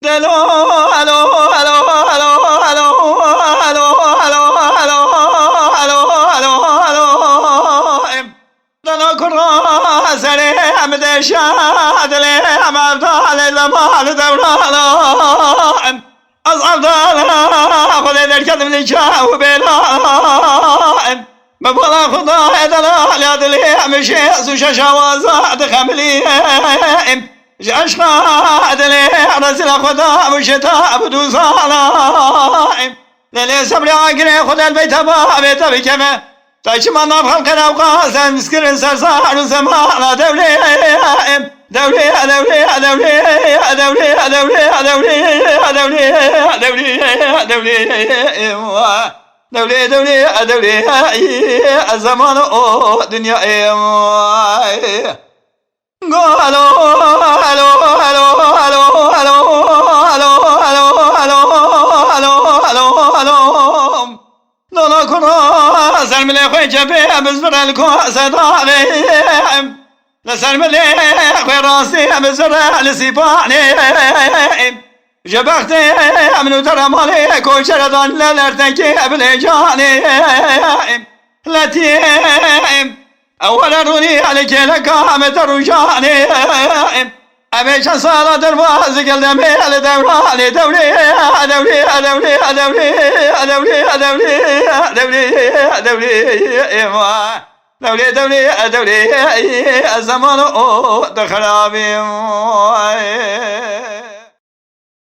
الو الو الو الو الو الو الو الو الو الو الو دنا كرا سري عمد شاد لي عمد على زمان دورانا أصعب دانا خذ الكذب اللي جاء بلا بقول خدا دنا لا دلي مشي سوشا وزاد خملي جاش قادلي رزل خدا مشتا بدو صلاة للي صبري عقري خدا البيت بابي تبكمه تايش ما نفخل كنا وقاسا مسكر سرسار زمان دولي دولي دولي دولي دولي دولي دولي دولي دولي دولي دولي الزمان دنيا الو الو الو الو الو الو الو الو الو الو لا كنا سلم لي خوي جبي بزر الكوسه داري لا سلم لي خوي راسي بزر السيباني جبختي من ترى مالي كل شردان لا ارتكي بلجاني لا تيم أولا روني عليك لك عمت رجاني أبيش صار درواز قلبي على دوراني دولي دولي دولي دولي دولي دولي دولي دولي دولي الزمان دخل بي